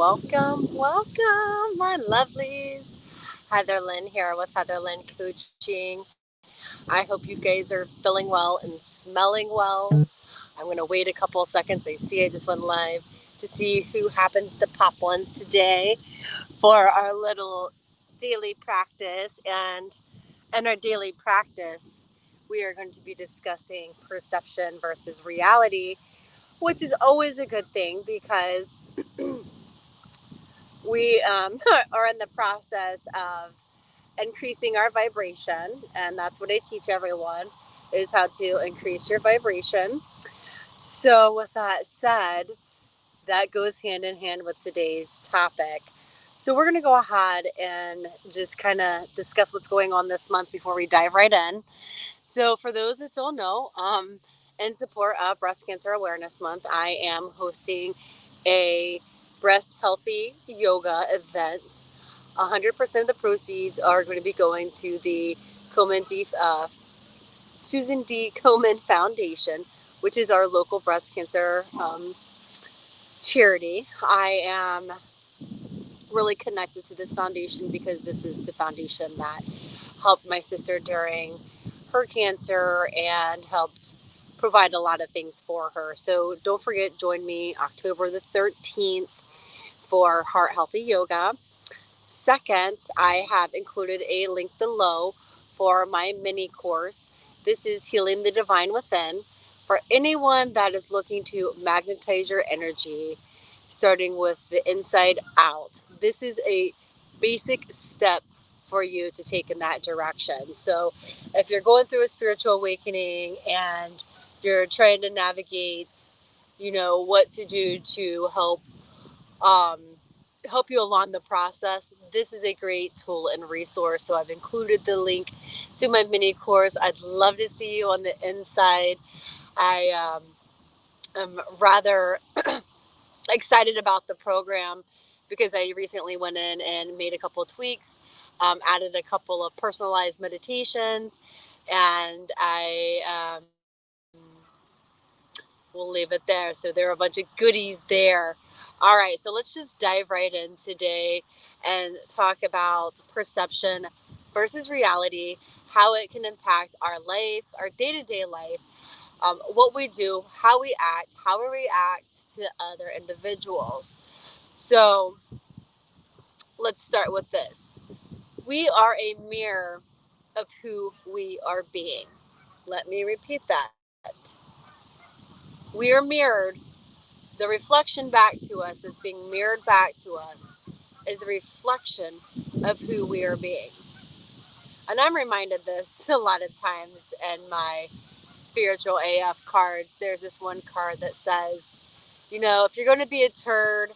welcome, my lovelies. Lynn here with Lynn Coaching. I hope you guys are feeling well and smelling well. I'm going to wait a couple of seconds. I just went live to see who happens to pop on today for our little daily practice. And our daily practice, we are going to be discussing perception versus reality, which is always a good thing because we are in the process of increasing our vibration, and that's what I teach everyone, is how to increase your vibration. So with that said, that goes hand in hand with today's topic. So we're going to go ahead and just kind of discuss what's going on this month before we dive right in. So for those that don't know, in support of Breast Cancer Awareness Month, I am hosting a breast healthy yoga event. 100% of the proceeds are going to be going to the Komen D, Susan D. Komen Foundation, which is our local breast cancer charity. I am really connected to this foundation because this is the foundation that helped my sister during her cancer and helped provide a lot of things for her. So don't forget, join me October the 13th for Heart Healthy Yoga. Second, I have included a link below for my mini course. This is Healing the Divine Within for anyone that is looking to magnetize your energy, starting with the inside out. This is a basic step for you to take in that direction. So if you're going through a spiritual awakening and you're trying to navigate, what to do to um, help you along the process, this is a great tool and resource. So I've included the link to my mini course. I'd love to see you on the inside. I am rather excited about the program because I recently went in and made a couple of tweaks, added a couple of personalized meditations, and I will leave it there. So there are a bunch of goodies there. All right, so let's just dive right in today and talk about perception versus reality, how it can impact our life, our day-to-day life, what we do, how we act, how we react to other individuals. So let's start with this. We are a mirror of who we are being. Let me repeat that. We are mirrored. The reflection back to us that's being mirrored back to us is the reflection of who we are being. And I'm reminded this a lot of times in my spiritual AF cards. There's this one card that says, if you're going to be a turd,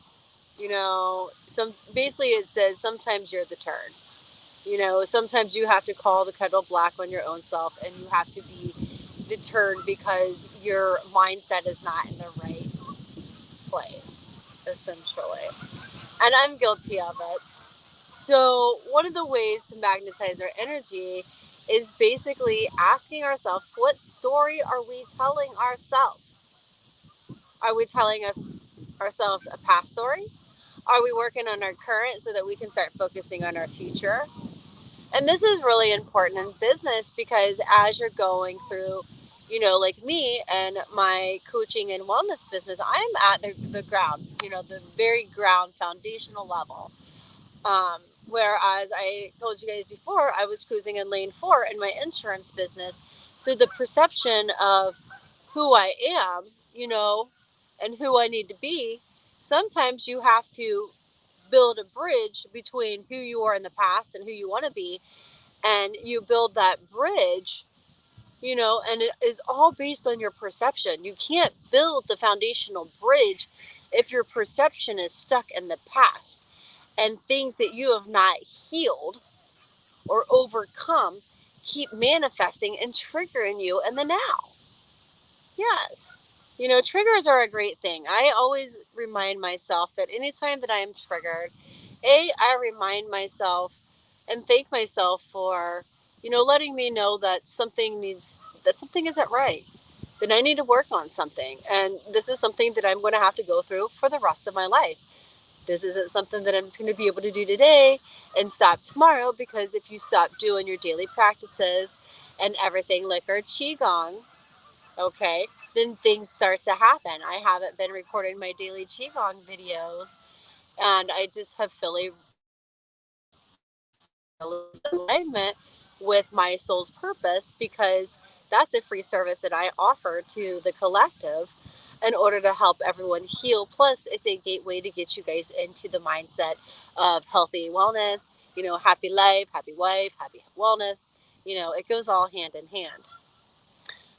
basically it says sometimes you're the turd. Sometimes you have to call the kettle black on your own self, and you have to be the turd because your mindset is not in the right place, essentially. And I'm guilty of it. So one of the ways to magnetize our energy is basically asking ourselves, what story are we telling ourselves? Are we telling ourselves a past story? Are we working on our current so that we can start focusing on our future? And this is really important in business because as you're going through, like me and my coaching and wellness business, I'm at the ground, the very ground foundational level. Whereas I told you guys before, I was cruising in lane 4 in my insurance business. So the perception of who I am, and who I need to be, sometimes you have to build a bridge between who you are in the past and who you want to be. And you build that bridge, and it is all based on your perception. You can't build the foundational bridge if your perception is stuck in the past and things that you have not healed or overcome keep manifesting and triggering you in the now. Yes. Triggers are a great thing. I always remind myself that anytime that I am triggered, I remind myself and thank myself for, letting me know that something isn't right, that I need to work on something. And this is something that I'm going to have to go through for the rest of my life. This isn't something that I'm just going to be able to do today and stop tomorrow, because if you stop doing your daily practices and everything like our Qigong, okay, then things start to happen. I haven't been recording my daily Qigong videos, and I just have fully alignment with my soul's purpose, because that's a free service that I offer to the collective in order to help everyone heal. Plus, it's a gateway to get you guys into the mindset of healthy wellness, happy life, happy wife, happy wellness. It goes all hand in hand.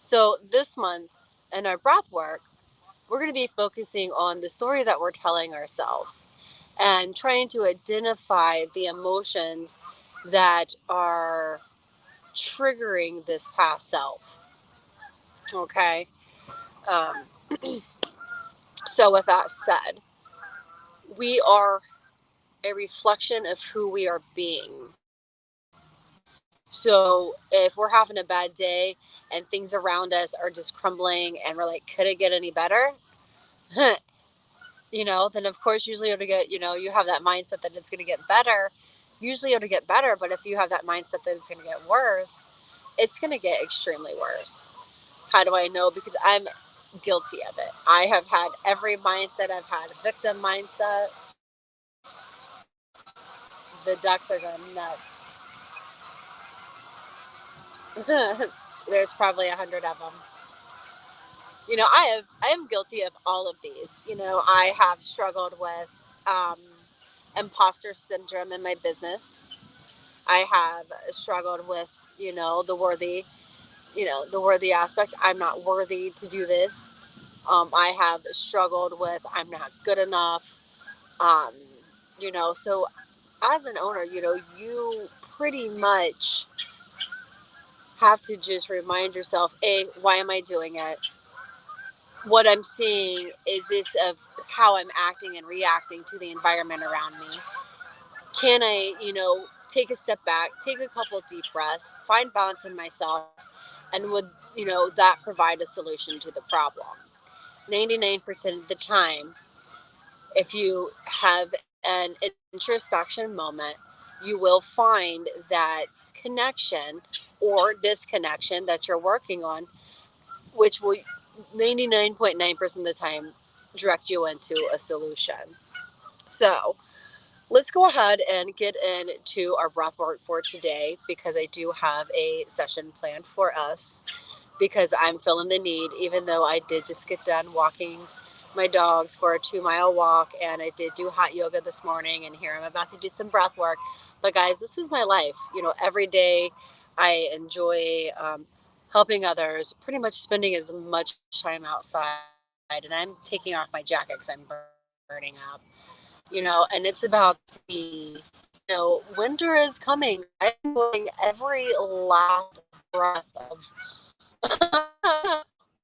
So, this month in our breath work, we're going to be focusing on the story that we're telling ourselves and trying to identify the emotions that are triggering this past self. Okay. Um, so, with that said, we are a reflection of who we are being. So, if we're having a bad day and things around us are just crumbling and we're like, could it get any better? Then of course, usually it'll get, you have that mindset that it's going to get better. Usually it'll get better, but if you have that mindset that it's going to get worse, it's going to get extremely worse. How do I know? Because I'm guilty of it. I have had every mindset. I've had a victim mindset. The ducks are going nuts. There's probably 100 of them. I am guilty of all of these. I have struggled with um, imposter syndrome in my business. I have struggled with, the worthy aspect. I'm not worthy to do this. I have struggled with I'm not good enough. Um, so as an owner, you pretty much have to just remind yourself, A, why am I doing it? What I'm seeing is this of how I'm acting and reacting to the environment around me. Can I, take a step back, take a couple deep breaths, find balance in myself, and would, that provide a solution to the problem? 99% of the time, if you have an introspection moment, you will find that connection or disconnection that you're working on, which will 99.9% of the time direct you into a solution. So, let's go ahead and get into our breath work for today, because I do have a session planned for us, because I'm feeling the need, even though I did just get done walking my dogs for a 2-mile walk, and I did do hot yoga this morning, and here I'm about to do some breath work. But guys, this is my life. Every day I enjoy helping others, pretty much spending as much time outside, and I'm taking off my jacket because I'm burning up. And it's about to be, winter is coming. I'm going every last breath of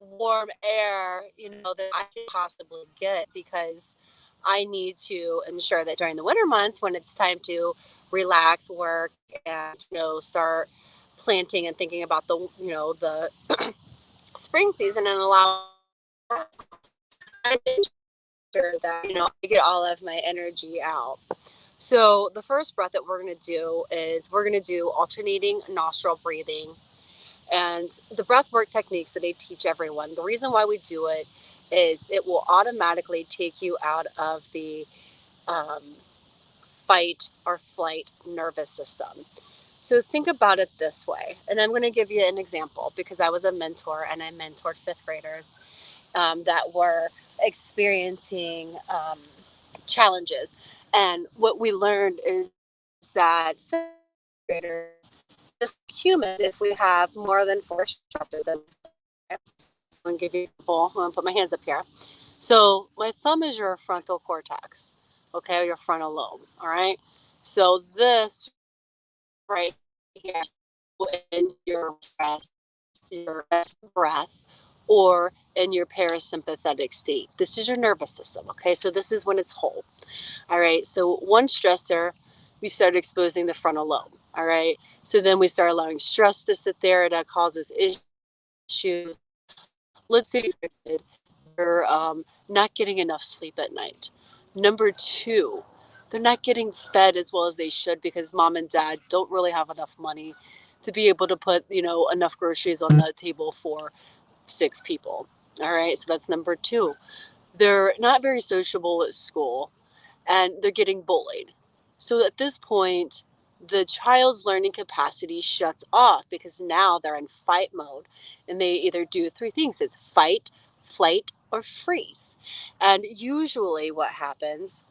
warm air, that I can possibly get, because I need to ensure that during the winter months, when it's time to relax, work, and, start planting and thinking about the spring season and allow rest, I make sure that, I get all of my energy out. So the first breath that we're going to do is we're going to do alternating nostril breathing. And the breath work techniques that I teach everyone, the reason why we do it is it will automatically take you out of the um, fight or flight nervous system. So think about it this way. And I'm going to give you an example, because I was a mentor and I mentored fifth graders that were experiencing challenges. And what we learned is that fifth graders, just humans, if we have more than 4 stressors, and I'm going to give you an example. I'm going to put my hands up here. So my thumb is your frontal cortex, okay, or your frontal lobe, all right? So this right here in your stress, your breath, or in your parasympathetic state. This is your nervous system, okay? So this is when it's whole. All right. So one stressor, we start exposing the frontal lobe. All right. So then we start allowing stress to sit there, and that causes issues. Let's say you're not getting enough sleep at night. Number two, they're not getting fed as well as they should because mom and dad don't really have enough money to be able to put, enough groceries on the table for six people. All right, so that's number two. They're not very sociable at school and they're getting bullied. So at this point, the child's learning capacity shuts off because now they're in fight mode and they either do three things: it's fight, flight, or freeze. And usually what happens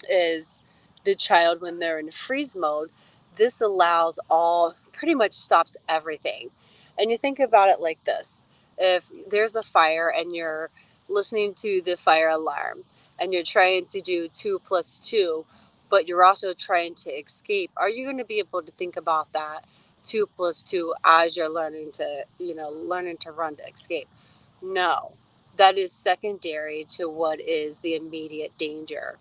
is the child, when they're in freeze mode, this allows all, pretty much stops everything. And you think about it like this: if there's a fire and you're listening to the fire alarm and you're trying to do 2 plus 2, but you're also trying to escape, are you going to be able to think about that 2 plus 2 as you're learning to run to escape? No, that is secondary to what is the immediate danger.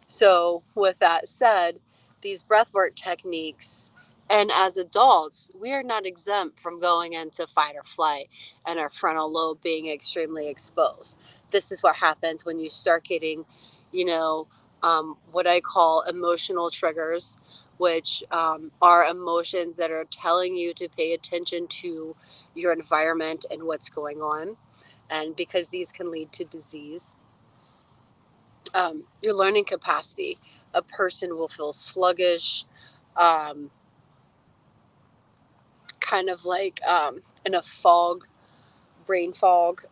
So, with that said, these breathwork techniques, and as adults, we are not exempt from going into fight or flight and our frontal lobe being extremely exposed. This is what happens when you start getting, you know, what I call emotional triggers, which are emotions that are telling you to pay attention to your environment and what's going on. And because these can lead to disease, your learning capacity. A person will feel sluggish, um, kind of like in a fog, brain fog,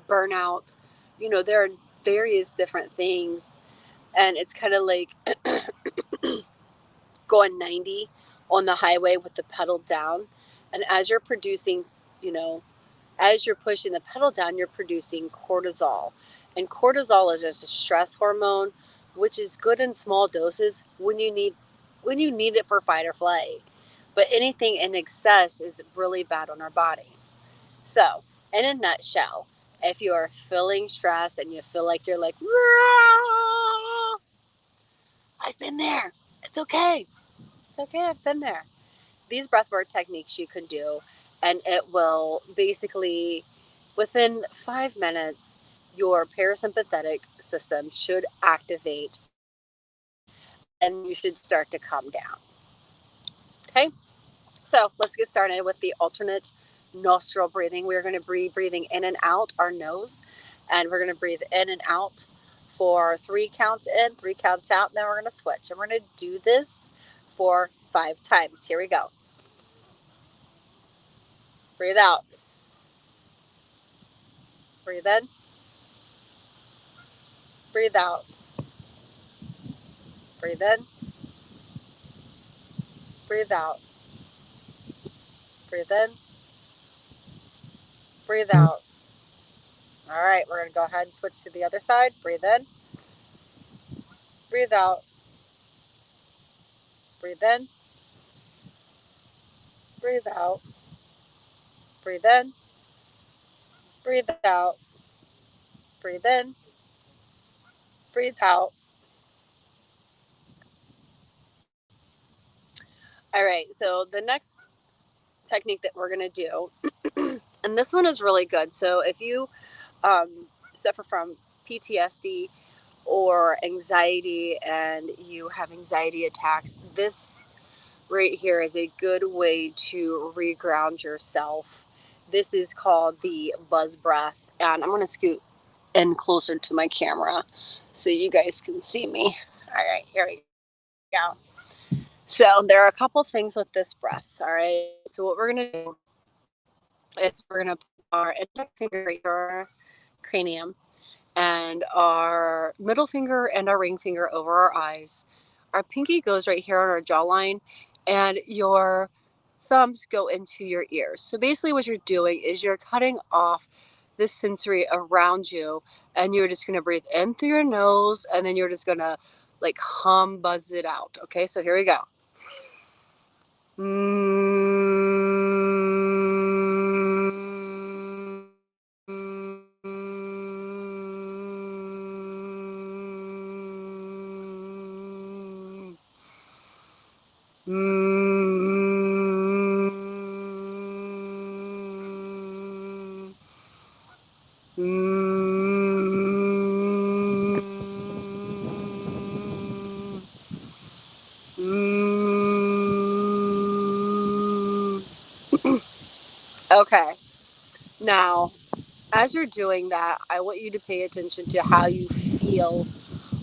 burnout. There are various different things, and it's kind of like going 90 on the highway with the pedal down. And as you're producing, you know, as you're pushing the pedal down, you're producing cortisol. And cortisol is just a stress hormone, which is good in small doses when you need it for fight or flight. But anything in excess is really bad on our body. So, in a nutshell, if you are feeling stressed and you feel like you're like, I've been there. It's okay. It's okay. I've been there. These breathwork techniques you can do, and it will basically, within 5 minutes, your parasympathetic system should activate and you should start to calm down. Okay, so let's get started with the alternate nostril breathing. We're going to be breathing in and out our nose, and we're going to breathe in and out for 3 counts in, 3 counts out. Then we're going to switch, and we're going to do this for 5 times. Here we go. Breathe out. Breathe in. Breathe out. Breathe in. Breathe out. Breathe in. Breathe out. All right, we're going to go ahead and switch to the other side. Breathe in. Breathe out. Breathe in. Breathe out. Breathe in. Breathe out. Breathe in. Breathe out. All right, so the next technique that we're going to do, and this one is really good. So if you suffer from PTSD or anxiety and you have anxiety attacks, this right here is a good way to reground yourself. This is called the buzz breath. And I'm going to scoot in closer to my camera so you guys can see me. All right, here we go. So there are a couple things with this breath. All right. So what we're going to do is we're going to put our index finger right here on our cranium and our middle finger and our ring finger over our eyes. Our pinky goes right here on our jawline, and your thumbs go into your ears. So basically, what you're doing is you're cutting off the sensory around you, and you're just going to breathe in through your nose, and then you're just going to like buzz it out. Okay, so here we go. Now, as you're doing that, I want you to pay attention to how you feel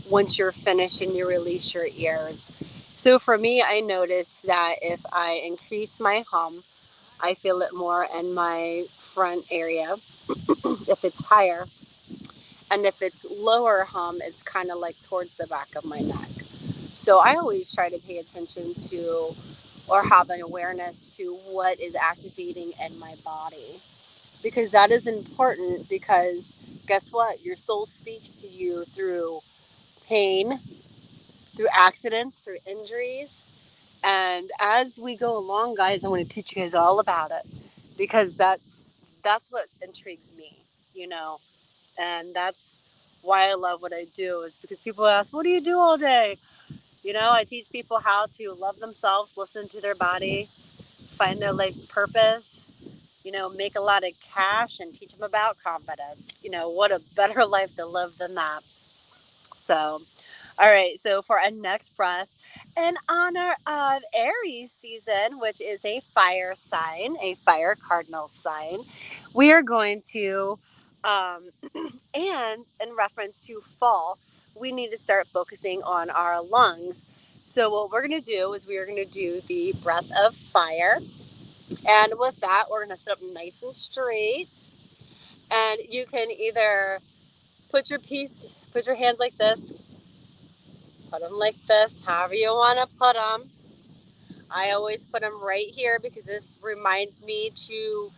once you're finished and you release your ears. So for me, I notice that if I increase my hum, I feel it more in my front area. If it's higher, and if it's lower hum, it's kind of like towards the back of my neck. So I always try to pay attention to or have an awareness to what is activating in my body, because that is important. Because guess what? Your soul speaks to you through pain, through accidents, through injuries. And as we go along, guys, I want to teach you guys all about it, because that's what intrigues me, you know. And that's why I love what I do, is because people ask, "What do you do all day?" You know, I teach people how to love themselves, listen to their body, find their life's purpose, you know, make a lot of cash, and teach them about confidence. You know, what a better life to live than that. So, all right, so for our next breath, in honor of Aries season, which is a fire sign, a fire cardinal sign, we are going to, um, and in reference to fall, we need to start focusing on our lungs. So, what we're going to do is we are going to do the breath of fire. And with that, we're going to sit up nice and straight. And you can either put your hands like this, put them like this, however you want to put them. I always put them right here because this reminds me to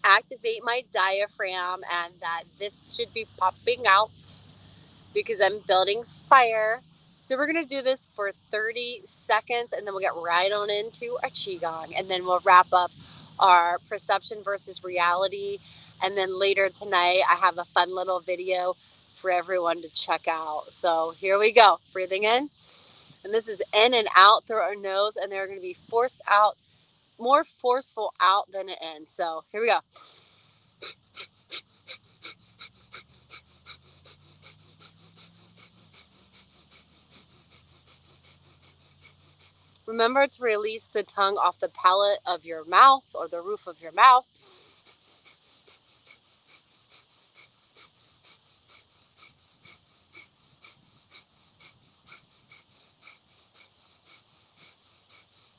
activate my diaphragm, and that this should be popping out because I'm building fire. So we're going to do this for 30 seconds, and then we'll get right on into our Qigong, and then we'll wrap up our perception versus reality. And then later tonight, I have a fun little video for everyone to check out. So here we go. Breathing in. And this is in and out through our nose, and they're going to be forced out, more forceful out than in. So here we go. Remember to release the tongue off the palate of your mouth or the roof of your mouth.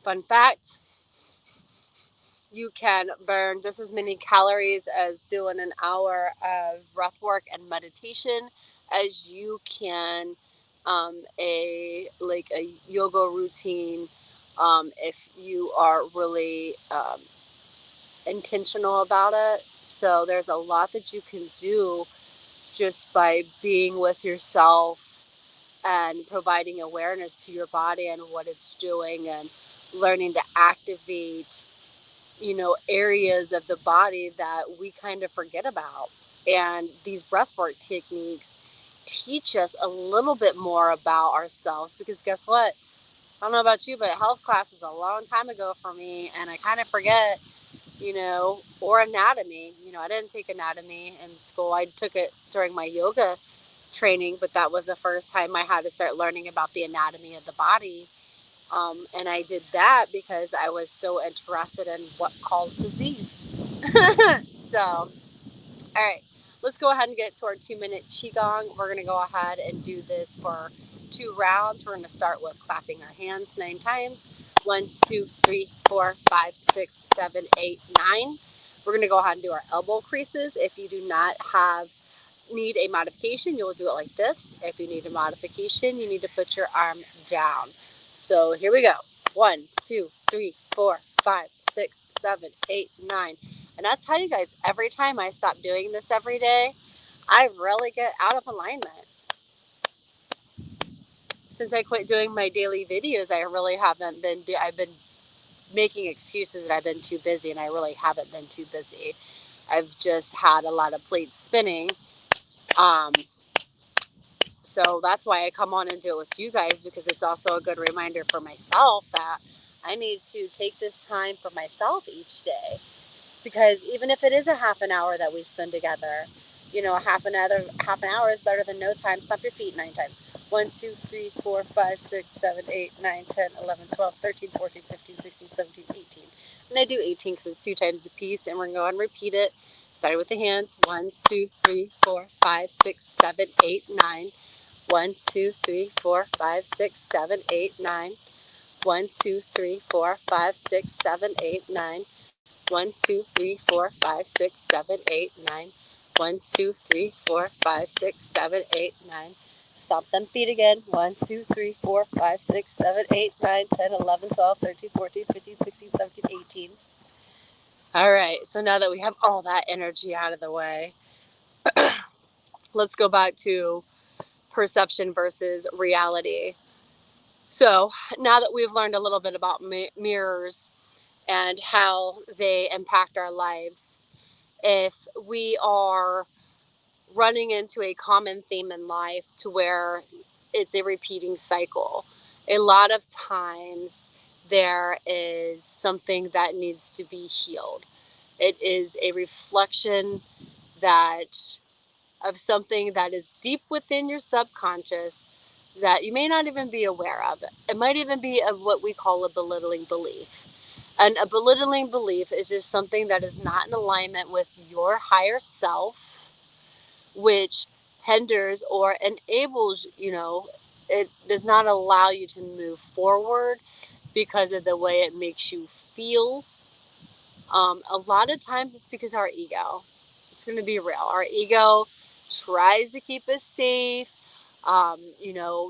Fun fact, you can burn just as many calories as doing an hour of breath work and meditation as you can a yoga routine, if you are really intentional about it. So there's a lot that you can do just by being with yourself and providing awareness to your body and what it's doing, and learning to activate, you know, areas of the body that we kind of forget about. And these breathwork techniques teach us a little bit more about ourselves, because guess what? I don't know about you, but health class was a long time ago for me, and I kind of forget, you know, or anatomy. You know, I didn't take anatomy in school. I took it during my yoga training, but that was the first time I had to start learning about the anatomy of the body. And I did that because I was so interested in what caused disease. So, all right, let's go ahead and get to our 2 minute Qigong. We're going to go ahead and do this for 2 rounds. We're going to start with clapping our hands 9 times. 1, 2, 3, 4, 5, 6, 7, 8, 9. We're going to go ahead and do our elbow creases. If you do not need a modification, you'll do it like this. If you need a modification, you need to put your arm down. So here we go. 1, 2, 3, 4, 5, 6, 7, 8, 9. And I tell you guys, every time I stop doing this every day, I really get out of alignment. Since I quit doing my daily videos, I really haven't been, I've been making excuses that I've been too busy, and I really haven't been too busy. I've just had a lot of plates spinning. Um, so that's why I come on and do it with you guys, because it's also a good reminder for myself that I need to take this time for myself each day. Because even if it is a half an hour that we spend together, you know, half an hour is better than no time. Stomp your feet 9 times. 1, 2, 3, 4, 5, 6, 7, 8, 9, 10, 11, 12, 13, 14, 15, 16, 17, 18. And I do 18 because it's 2 times a piece, and we're going to go and repeat it. starting with the hands. 1, 2, 3, 4, 5, 6, 7, 8, 9. 1, 2, 3, 4, 5, 6, 7, 8, 9. 1, 2, 3, 4, 5, 6, 7, 8, 9. 1, 2, 3, 4, 5, 6, 7, 8, 9. 1, 2, 3, 4, 5, 6, 7, 8, 9. Stomp them feet again. 1, 2, 3, 4, 5, 6, 7, 8, 9, 10, 11, 12, 13, 14, 15, 16, 17, 18. All right, so now that we have all that energy out of the way, let's go back to perception versus reality. So now that we've learned a little bit about mirrors and how they impact our lives, if we are running into a common theme in life to where it's a repeating cycle, a lot of times there is something that needs to be healed. It is a reflection that of something that is deep within your subconscious that you may not even be aware of. It might even be of what we call a belittling belief. And a belittling belief is just something that is not in alignment with your higher self, which hinders or enables, it does not allow you to move forward because of the way it makes you feel. A lot of times it's because our ego. It's going to be real. Our ego tries to keep us safe.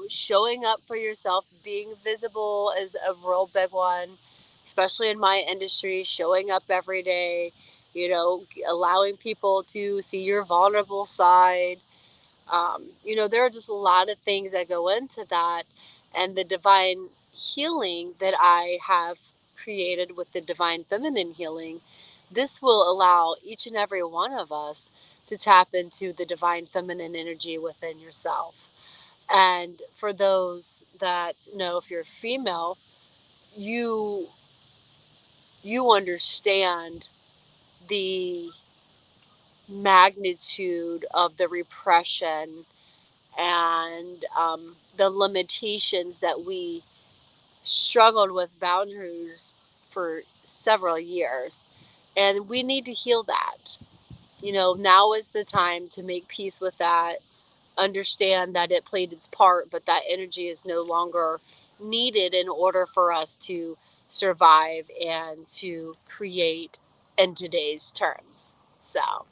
Showing up for yourself, being visible is a real big one, especially in my industry, showing up every day, allowing people to see your vulnerable side. There are just a lot of things that go into that. And the divine healing that I have created with the divine feminine healing, this will allow each and every one of us to tap into the divine feminine energy within yourself. And for those that know, if you're female, you understand the magnitude of the repression and the limitations that we struggled with boundaries for several years. And we need to heal that. Now is the time to make peace with that, understand that it played its part, but that energy is no longer needed in order for us to survive and to create in today's terms. So, all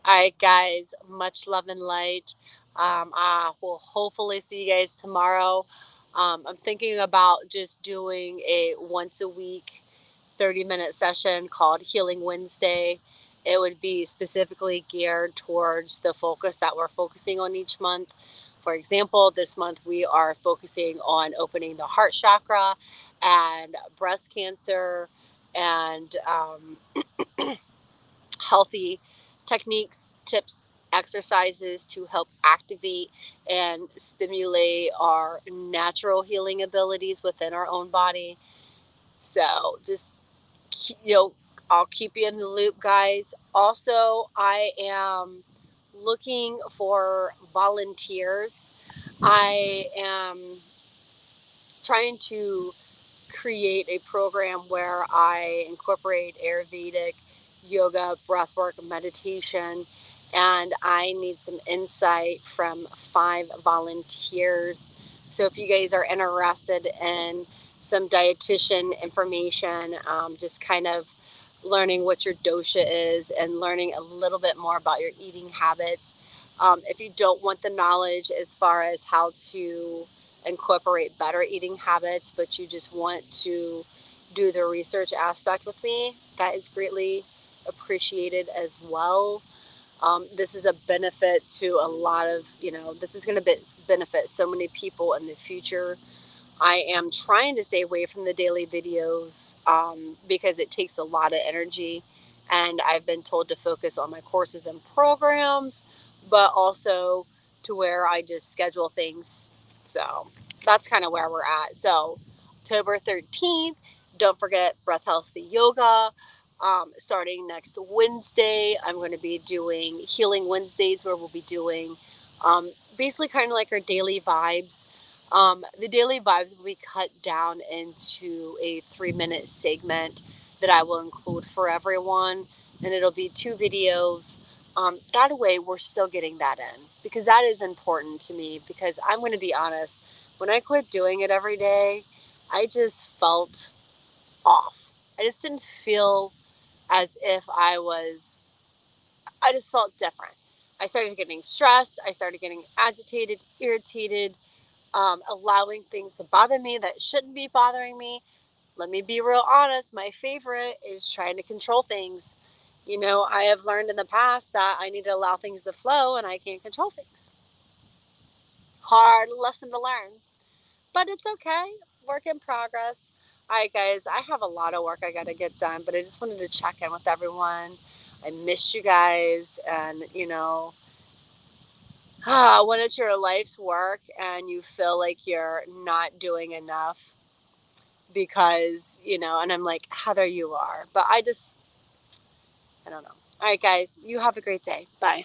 right, guys, much love and light. I will hopefully see you guys tomorrow. I'm thinking about just doing a once a week 30-minute session called Healing Wednesday. It would be specifically geared towards the focus that we're focusing on each month. For example, this month we are focusing on opening the heart chakra and breast cancer and healthy techniques, tips, exercises to help activate and stimulate our natural healing abilities within our own body. So just, you know, I'll keep you in the loop, guys. Also, I am looking for volunteers. I am trying to create a program where I incorporate Ayurvedic yoga, breathwork, meditation, and I need some insight from 5 volunteers. So if you guys are interested in some dietitian information, just kind of learning what your dosha is and learning a little bit more about your eating habits. If you don't want the knowledge as far as how to incorporate better eating habits, but you just want to do the research aspect with me, that is greatly appreciated as well. This is a benefit to a lot of, this is going to benefit so many people in the future. I am trying to stay away from the daily videos because it takes a lot of energy. And I've been told to focus on my courses and programs, but also to where I just schedule things. So that's kind of where we're at. So October 13th, don't forget Breath Healthy Yoga. Starting next Wednesday, I'm going to be doing Healing Wednesdays where we'll be doing basically kind of like our daily vibes. The daily vibes will be cut down into a 3-minute segment that I will include for everyone. and it'll be 2 videos. That way we're still getting that in, because that is important to me, because I'm going to be honest, when I quit doing it every day, I just felt off. I just didn't feel as if I just felt different. I started getting stressed. I started getting agitated, irritated, allowing things to bother me that shouldn't be bothering me. Let me be real honest. My favorite is trying to control things. I have learned in the past that I need to allow things to flow and I can't control things. Hard lesson to learn, but it's okay. Work in progress. All right, guys, I have a lot of work I got to get done, but I just wanted to check in with everyone. I missed you guys, and when it's your life's work and you feel like you're not doing enough, because and I'm like, Heather, you are, but I don't know. All right, guys, you have a great day. Bye.